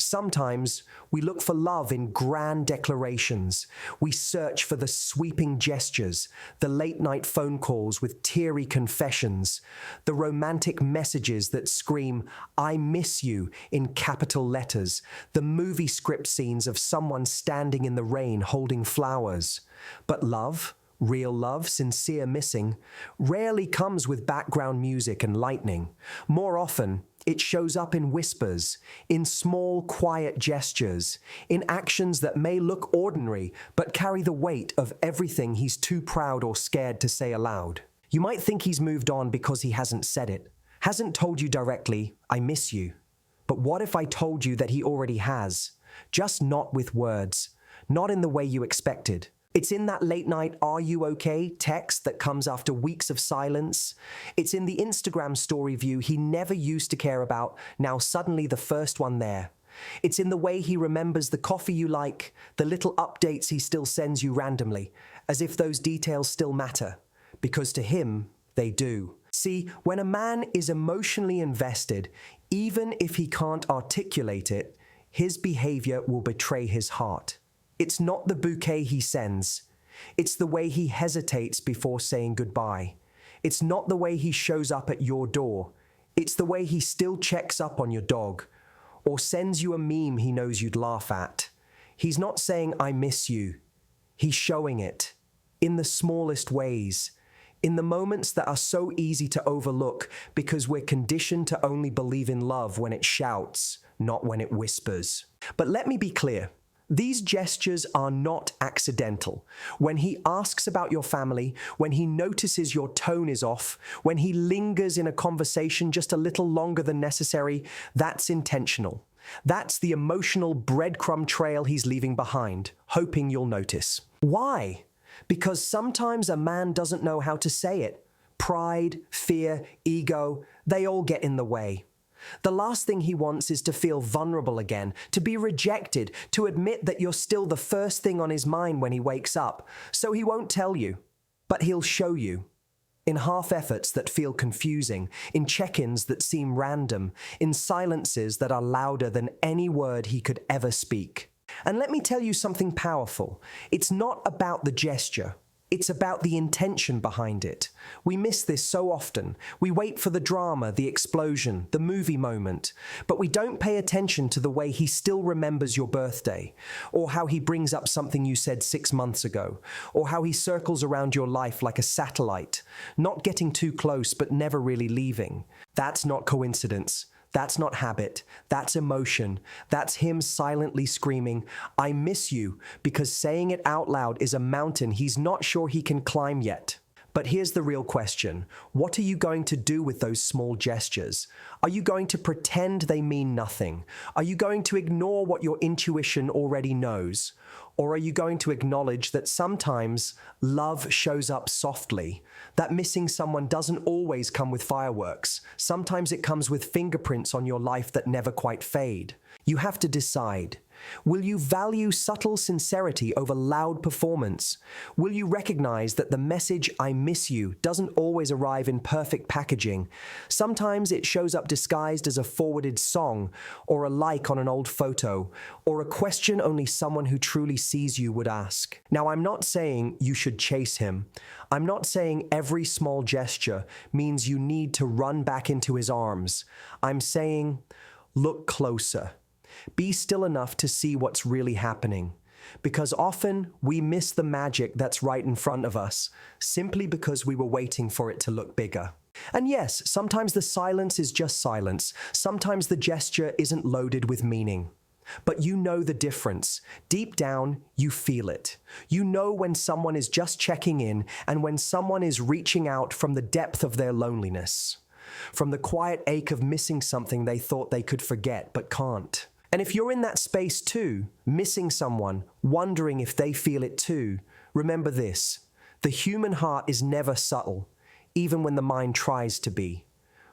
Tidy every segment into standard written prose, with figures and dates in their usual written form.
Sometimes we look for love in grand declarations. We search for the sweeping gestures, the late-night phone calls with teary confessions, the romantic messages that scream, "I miss you," in capital letters, the movie script scenes of someone standing in the rain holding flowers. But love, real love, sincere missing, rarely comes with background music and lightning. More often, it shows up in whispers, in small, quiet gestures, in actions that may look ordinary but carry the weight of everything he's too proud or scared to say aloud. You might think he's moved on because he hasn't said it, hasn't told you directly, "I miss you." But what if I told you that he already has? Just not with words, not in the way you expected. It's in that late night "Are you okay?" text that comes after weeks of silence. It's in the Instagram story view he never used to care about, now suddenly the first one there. It's in the way he remembers the coffee you like, the little updates he still sends you randomly, as if those details still matter. Because to him, they do. See, when a man is emotionally invested, even if he can't articulate it, his behavior will betray his heart. It's not the bouquet he sends. It's the way he hesitates before saying goodbye. It's not the way he shows up at your door. It's the way he still checks up on your dog or sends you a meme he knows you'd laugh at. He's not saying, "I miss you." He's showing it in the smallest ways, in the moments that are so easy to overlook because we're conditioned to only believe in love when it shouts, not when it whispers. But let me be clear. These gestures are not accidental. When he asks about your family, when he notices your tone is off, when he lingers in a conversation just a little longer than necessary, that's intentional. That's the emotional breadcrumb trail he's leaving behind, hoping you'll notice. Why? Because sometimes a man doesn't know how to say it. Pride, fear, ego, they all get in the way. The last thing he wants is to feel vulnerable again, to be rejected, to admit that you're still the first thing on his mind when he wakes up. So he won't tell you, but he'll show you. In half efforts that feel confusing, in check-ins that seem random, in silences that are louder than any word he could ever speak. And let me tell you something powerful. It's not about the gesture. It's about the intention behind it. We miss this so often. We wait for the drama, the explosion, the movie moment, but we don't pay attention to the way he still remembers your birthday, or how he brings up something you said 6 months ago, or how he circles around your life like a satellite, not getting too close but never really leaving. That's not coincidence. That's not habit, that's emotion. That's him silently screaming, "I miss you," because saying it out loud is a mountain he's not sure he can climb yet. But here's the real question. What are you going to do with those small gestures? Are you going to pretend they mean nothing? Are you going to ignore what your intuition already knows? Or are you going to acknowledge that sometimes love shows up softly? That missing someone doesn't always come with fireworks. Sometimes it comes with fingerprints on your life that never quite fade. You have to decide. Will you value subtle sincerity over loud performance? Will you recognize that the message "I miss you" doesn't always arrive in perfect packaging? Sometimes it shows up disguised as a forwarded song, or a like on an old photo, or a question only someone who truly sees you would ask. Now, I'm not saying you should chase him. I'm not saying every small gesture means you need to run back into his arms. I'm saying, look closer. Be still enough to see what's really happening. Because often we miss the magic that's right in front of us, simply because we were waiting for it to look bigger. And yes, sometimes the silence is just silence. Sometimes the gesture isn't loaded with meaning. But you know the difference. Deep down, you feel it. You know when someone is just checking in and when someone is reaching out from the depth of their loneliness, from the quiet ache of missing something they thought they could forget but can't. And if you're in that space too, missing someone, wondering if they feel it too, remember this: the human heart is never subtle, even when the mind tries to be.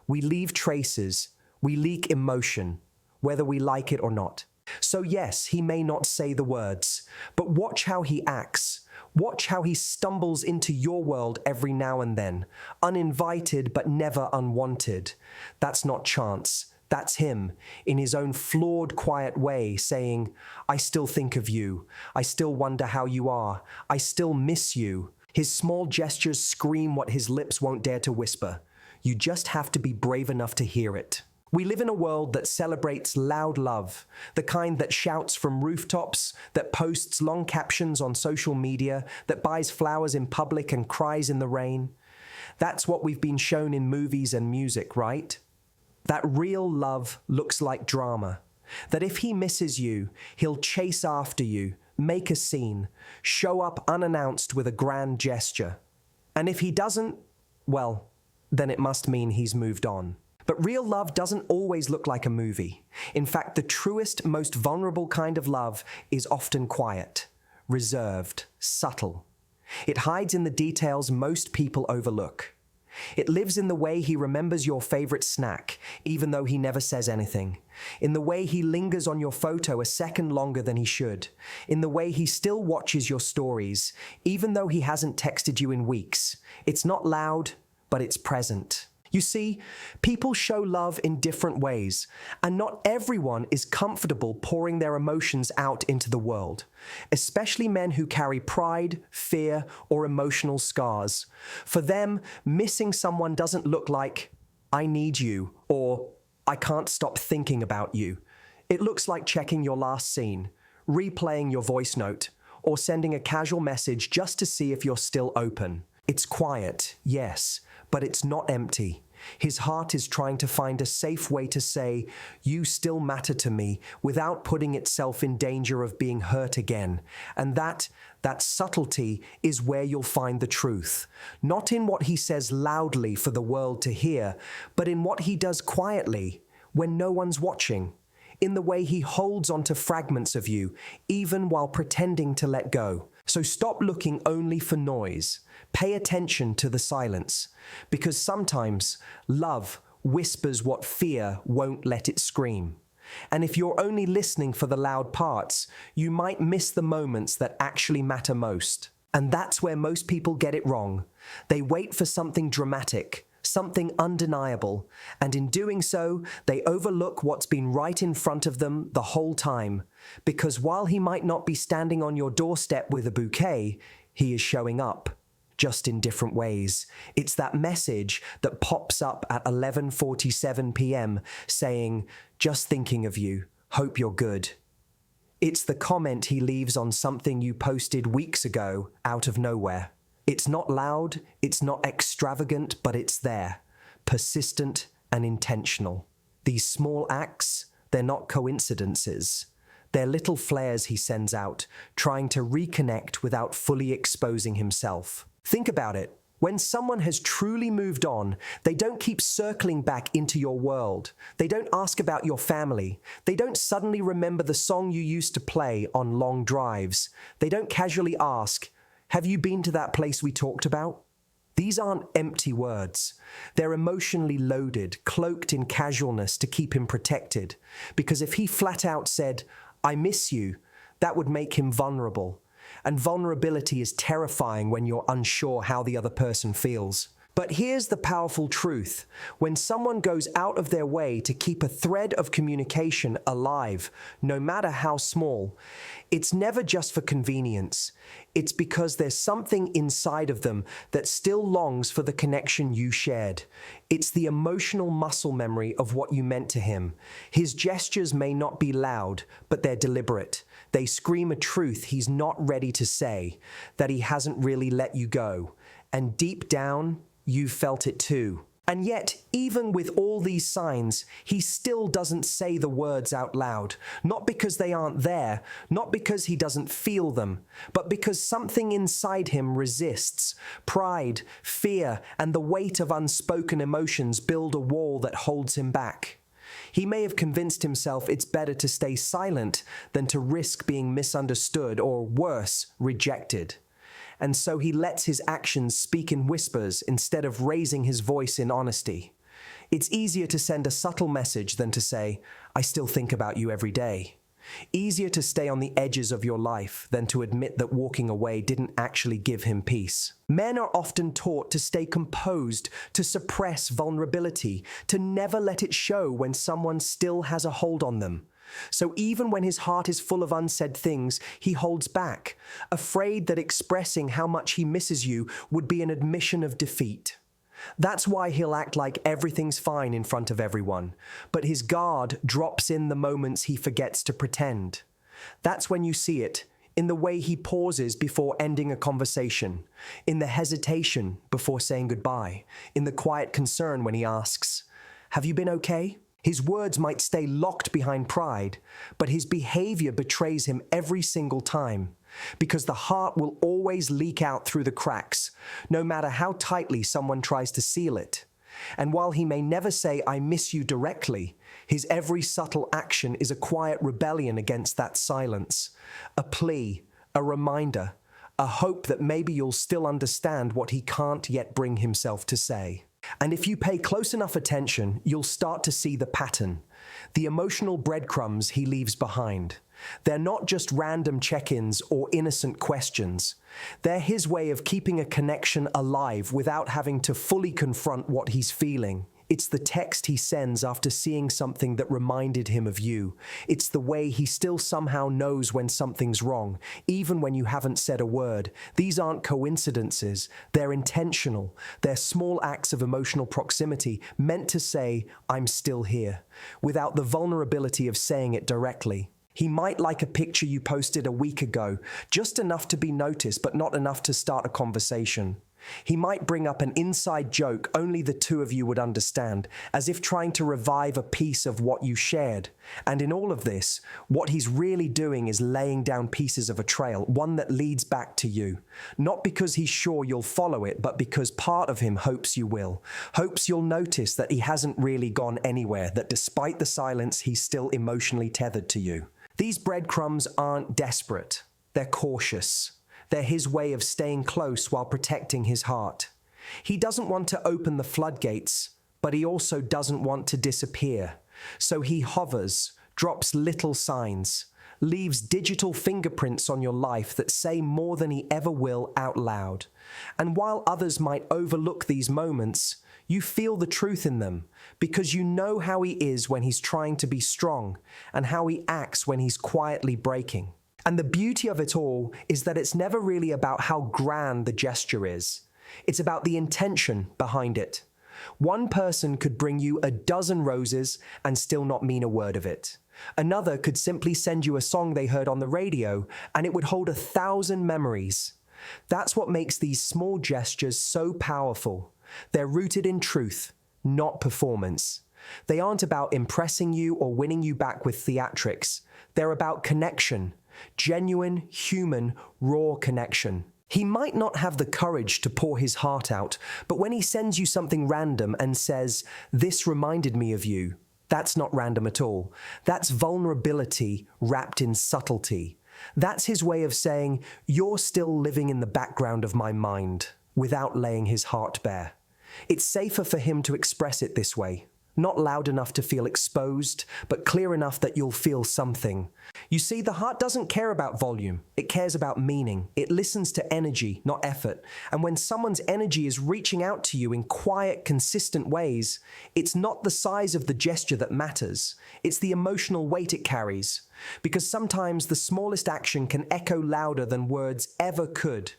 We leave traces, we leak emotion, whether we like it or not. So yes, he may not say the words, but watch how he acts. Watch how he stumbles into your world every now and then, uninvited but never unwanted. That's not chance. That's him, in his own flawed, quiet way, saying, I still think of you. I still wonder how you are. I still miss you. His small gestures scream what his lips won't dare to whisper. You just have to be brave enough to hear it. We live in a world that celebrates loud love, the kind that shouts from rooftops, that posts long captions on social media, that buys flowers in public and cries in the rain. That's what we've been shown in movies and music, right? That real love looks like drama. That if he misses you, he'll chase after you, make a scene, show up unannounced with a grand gesture. And if he doesn't, well, then it must mean he's moved on. But real love doesn't always look like a movie. In fact, the truest, most vulnerable kind of love is often quiet, reserved, subtle. It hides in the details most people overlook. It lives in the way he remembers your favorite snack, even though he never says anything. In the way he lingers on your photo a second longer than he should. In the way he still watches your stories, even though he hasn't texted you in weeks. It's not loud, but it's present. You see, people show love in different ways, and not everyone is comfortable pouring their emotions out into the world, especially men who carry pride, fear, or emotional scars. For them, missing someone doesn't look like, I need you, or I can't stop thinking about you. It looks like checking your last scene, replaying your voice note, or sending a casual message just to see if you're still open. It's quiet, yes, but it's not empty. His heart is trying to find a safe way to say, you still matter to me, without putting itself in danger of being hurt again. And that subtlety is where you'll find the truth. Not in what he says loudly for the world to hear, but in what he does quietly, when no one's watching. In the way he holds onto fragments of you, even while pretending to let go. So stop looking only for noise. Pay attention to the silence, because sometimes love whispers what fear won't let it scream. And if you're only listening for the loud parts, you might miss the moments that actually matter most. And that's where most people get it wrong. They wait for something dramatic, something undeniable, and in doing so, they overlook what's been right in front of them the whole time. Because while he might not be standing on your doorstep with a bouquet, he is showing up, just in different ways. It's that message that pops up at 11:47 p.m. saying, just thinking of you, hope you're good. It's the comment he leaves on something you posted weeks ago out of nowhere. It's not loud, it's not extravagant, but it's there, persistent and intentional. These small acts, they're not coincidences. They're little flares he sends out, trying to reconnect without fully exposing himself. Think about it. When someone has truly moved on, they don't keep circling back into your world. They don't ask about your family. They don't suddenly remember the song you used to play on long drives. They don't casually ask, have you been to that place we talked about? These aren't empty words. They're emotionally loaded, cloaked in casualness to keep him protected. Because if he flat out said, I miss you, that would make him vulnerable. And vulnerability is terrifying when you're unsure how the other person feels. But here's the powerful truth. When someone goes out of their way to keep a thread of communication alive, no matter how small, it's never just for convenience. It's because there's something inside of them that still longs for the connection you shared. It's the emotional muscle memory of what you meant to him. His gestures may not be loud, but they're deliberate. They scream a truth he's not ready to say, that he hasn't really let you go. And deep down, you felt it too. And yet, even with all these signs, he still doesn't say the words out loud. Not because they aren't there, not because he doesn't feel them, but because something inside him resists. Pride, fear, and the weight of unspoken emotions build a wall that holds him back. He may have convinced himself it's better to stay silent than to risk being misunderstood or, worse, rejected. And so he lets his actions speak in whispers instead of raising his voice in honesty. It's easier to send a subtle message than to say, I still think about you every day. Easier to stay on the edges of your life than to admit that walking away didn't actually give him peace. Men are often taught to stay composed, to suppress vulnerability, to never let it show when someone still has a hold on them. So even when his heart is full of unsaid things, he holds back, afraid that expressing how much he misses you would be an admission of defeat. That's why he'll act like everything's fine in front of everyone, but his guard drops in the moments he forgets to pretend. That's when you see it, in the way he pauses before ending a conversation, in the hesitation before saying goodbye, in the quiet concern when he asks, "Have you been okay?" His words might stay locked behind pride, but his behavior betrays him every single time, because the heart will always leak out through the cracks, no matter how tightly someone tries to seal it. And while he may never say, "I miss you" directly, his every subtle action is a quiet rebellion against that silence, a plea, a reminder, a hope that maybe you'll still understand what he can't yet bring himself to say. And if you pay close enough attention, you'll start to see the pattern, the emotional breadcrumbs he leaves behind. They're not just random check-ins or innocent questions. They're his way of keeping a connection alive without having to fully confront what he's feeling. It's the text he sends after seeing something that reminded him of you. It's the way he still somehow knows when something's wrong, even when you haven't said a word. These aren't coincidences. They're intentional. They're small acts of emotional proximity meant to say, "I'm still here," without the vulnerability of saying it directly. He might like a picture you posted a week ago, just enough to be noticed, but not enough to start a conversation. He might bring up an inside joke only the two of you would understand, as if trying to revive a piece of what you shared. And in all of this, what he's really doing is laying down pieces of a trail, one that leads back to you. Not because he's sure you'll follow it, but because part of him hopes you will. Hopes you'll notice that he hasn't really gone anywhere, that despite the silence, he's still emotionally tethered to you. These breadcrumbs aren't desperate. They're cautious. They're his way of staying close while protecting his heart. He doesn't want to open the floodgates, but he also doesn't want to disappear. So he hovers, drops little signs, leaves digital fingerprints on your life that say more than he ever will out loud. And while others might overlook these moments, you feel the truth in them, because you know how he is when he's trying to be strong and how he acts when he's quietly breaking. And the beauty of it all is that it's never really about how grand the gesture is. It's about the intention behind it. One person could bring you a dozen roses and still not mean a word of it. Another could simply send you a song they heard on the radio and it would hold 1,000 memories. That's what makes these small gestures so powerful. They're rooted in truth, not performance. They aren't about impressing you or winning you back with theatrics. They're about connection. Genuine, human, raw connection. He might not have the courage to pour his heart out, but when he sends you something random and says, "This reminded me of you," that's not random at all. That's vulnerability wrapped in subtlety. That's his way of saying, "You're still living in the background of my mind," without laying his heart bare. It's safer for him to express it this way. Not loud enough to feel exposed, but clear enough that you'll feel something. You see, the heart doesn't care about volume. It cares about meaning. It listens to energy, not effort. And when someone's energy is reaching out to you in quiet, consistent ways, it's not the size of the gesture that matters. It's the emotional weight it carries. Because sometimes the smallest action can echo louder than words ever could.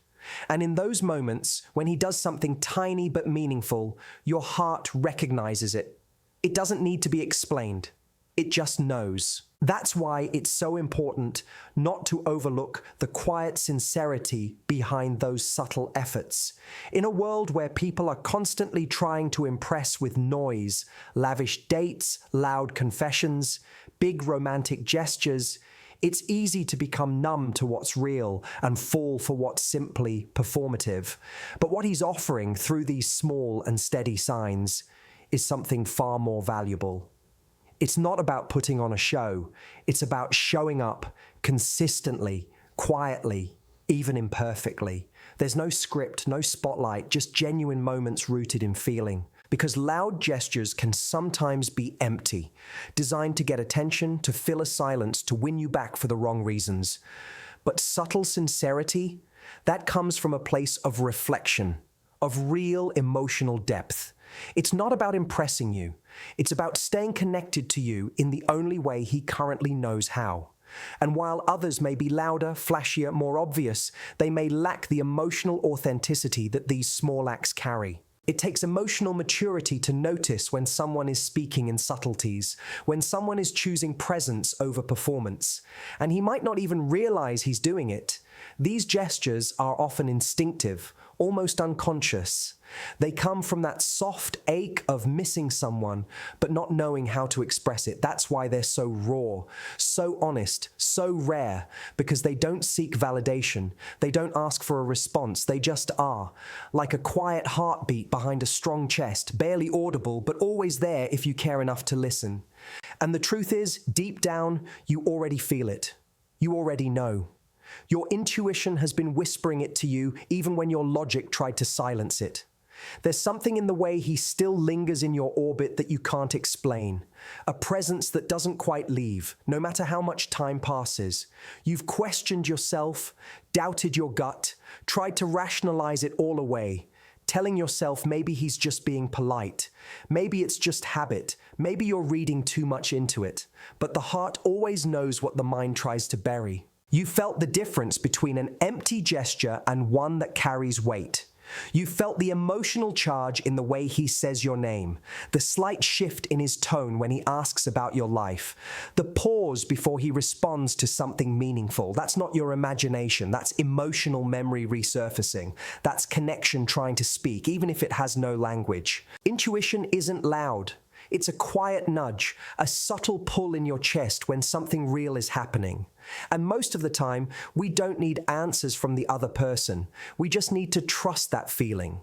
And in those moments, when he does something tiny but meaningful, your heart recognizes it. It doesn't need to be explained. It just knows. That's why it's so important not to overlook the quiet sincerity behind those subtle efforts. In a world where people are constantly trying to impress with noise, lavish dates, loud confessions, big romantic gestures, it's easy to become numb to what's real and fall for what's simply performative. But what he's offering through these small and steady signs is something far more valuable. It's not about putting on a show. It's about showing up consistently, quietly, even imperfectly. There's no script, no spotlight, just genuine moments rooted in feeling. Because loud gestures can sometimes be empty, designed to get attention, to fill a silence, to win you back for the wrong reasons. But subtle sincerity, that comes from a place of reflection, of real emotional depth. It's not about impressing you. It's about staying connected to you in the only way he currently knows how. And while others may be louder, flashier, more obvious, they may lack the emotional authenticity that these small acts carry. It takes emotional maturity to notice when someone is speaking in subtleties, when someone is choosing presence over performance, and he might not even realize he's doing it. These gestures are often instinctive, almost unconscious. They come from that soft ache of missing someone, but not knowing how to express it. That's why they're so raw, so honest, so rare, because they don't seek validation. They don't ask for a response. They just are, like a quiet heartbeat behind a strong chest, barely audible, but always there if you care enough to listen. And the truth is, deep down, you already feel it. You already know. Your intuition has been whispering it to you even when your logic tried to silence it. There's something in the way he still lingers in your orbit that you can't explain. A presence that doesn't quite leave, no matter how much time passes. You've questioned yourself, doubted your gut, tried to rationalize it all away, telling yourself maybe he's just being polite. Maybe it's just habit. Maybe you're reading too much into it. But the heart always knows what the mind tries to bury. You felt the difference between an empty gesture and one that carries weight. You felt the emotional charge in the way he says your name, the slight shift in his tone when he asks about your life, the pause before he responds to something meaningful. That's not your imagination, that's emotional memory resurfacing. That's connection trying to speak, even if it has no language. Intuition isn't loud. It's a quiet nudge, a subtle pull in your chest when something real is happening. And most of the time, we don't need answers from the other person. We just need to trust that feeling.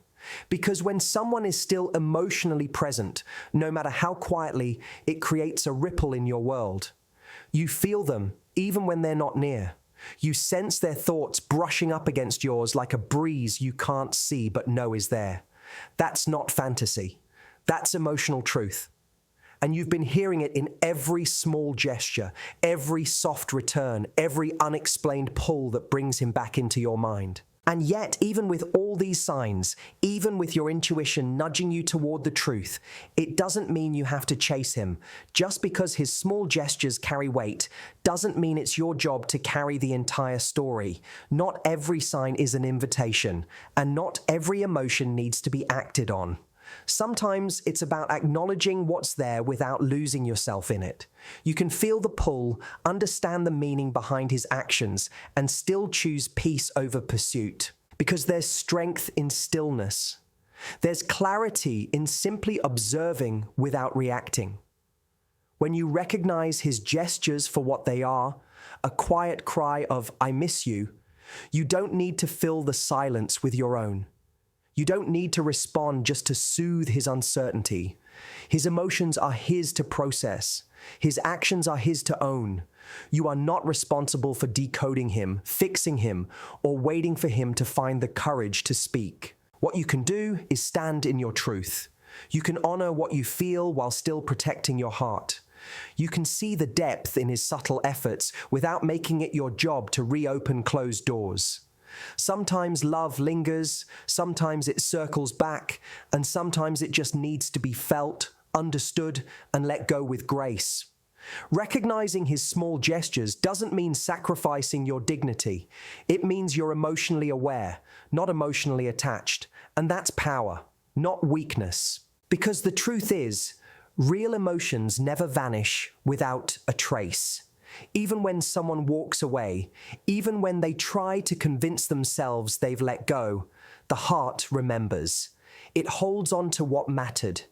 Because when someone is still emotionally present, no matter how quietly, it creates a ripple in your world. You feel them, even when they're not near. You sense their thoughts brushing up against yours like a breeze you can't see but know is there. That's not fantasy. That's emotional truth. And you've been hearing it in every small gesture, every soft return, every unexplained pull that brings him back into your mind. And yet, even with all these signs, even with your intuition nudging you toward the truth, it doesn't mean you have to chase him. Just because his small gestures carry weight doesn't mean it's your job to carry the entire story. Not every sign is an invitation, and not every emotion needs to be acted on. Sometimes it's about acknowledging what's there without losing yourself in it. You can feel the pull, understand the meaning behind his actions, and still choose peace over pursuit. Because there's strength in stillness. There's clarity in simply observing without reacting. When you recognize his gestures for what they are, a quiet cry of "I miss you," you don't need to fill the silence with your own. You don't need to respond just to soothe his uncertainty. His emotions are his to process. His actions are his to own. You are not responsible for decoding him, fixing him, or waiting for him to find the courage to speak. What you can do is stand in your truth. You can honor what you feel while still protecting your heart. You can see the depth in his subtle efforts without making it your job to reopen closed doors. Sometimes love lingers, sometimes it circles back, and sometimes it just needs to be felt, understood, and let go with grace. Recognizing his small gestures doesn't mean sacrificing your dignity. It means you're emotionally aware, not emotionally attached. And that's power, not weakness. Because the truth is, real emotions never vanish without a trace. Even when someone walks away, even when they try to convince themselves they've let go, the heart remembers. It holds on to what mattered.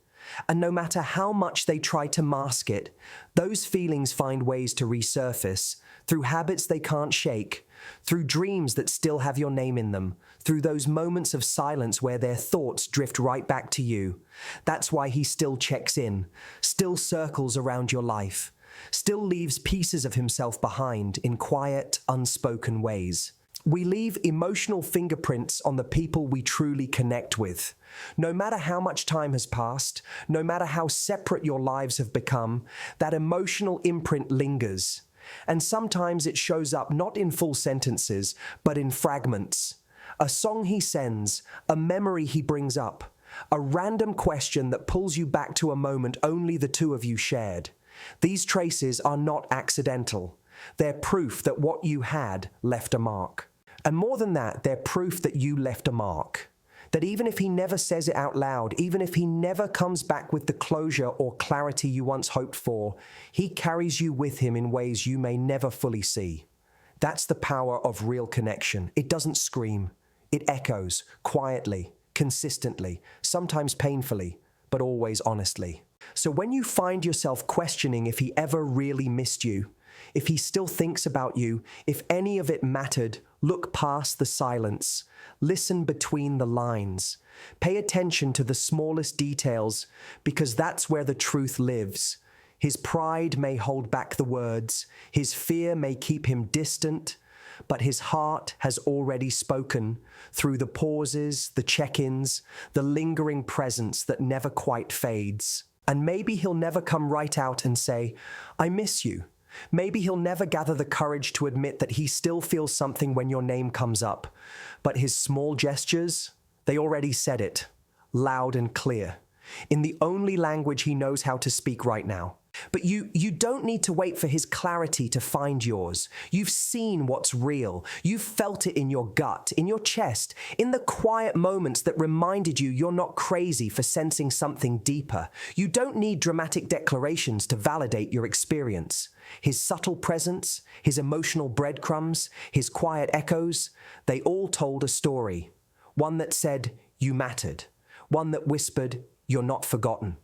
And no matter how much they try to mask it, those feelings find ways to resurface through habits they can't shake, through dreams that still have your name in them, through those moments of silence where their thoughts drift right back to you. That's why he still checks in, still circles around your life, still leaves pieces of himself behind in quiet, unspoken ways. We leave emotional fingerprints on the people we truly connect with. No matter how much time has passed, no matter how separate your lives have become, that emotional imprint lingers. And sometimes it shows up not in full sentences, but in fragments. A song he sends, a memory he brings up, a random question that pulls you back to a moment only the two of you shared. These traces are not accidental. They're proof that what you had left a mark. And more than that, they're proof that you left a mark. That even if he never says it out loud, even if he never comes back with the closure or clarity you once hoped for, he carries you with him in ways you may never fully see. That's the power of real connection. It doesn't scream. It echoes, quietly, consistently, sometimes painfully, but always honestly. So when you find yourself questioning if he ever really missed you, if he still thinks about you, if any of it mattered, look past the silence. Listen between the lines. Pay attention to the smallest details, because that's where the truth lives. His pride may hold back the words, his fear may keep him distant, but his heart has already spoken through the pauses, the check-ins, the lingering presence that never quite fades. And maybe he'll never come right out and say, "I miss you." Maybe he'll never gather the courage to admit that he still feels something when your name comes up. But his small gestures, they already said it, loud and clear, in the only language he knows how to speak right now. But you don't need to wait for his clarity to find yours. You've seen what's real. You've felt it in your gut, in your chest, in the quiet moments that reminded you you're not crazy for sensing something deeper. You don't need dramatic declarations to validate your experience. His subtle presence, his emotional breadcrumbs, his quiet echoes, they all told a story. One that said, "You mattered." One that whispered, "You're not forgotten."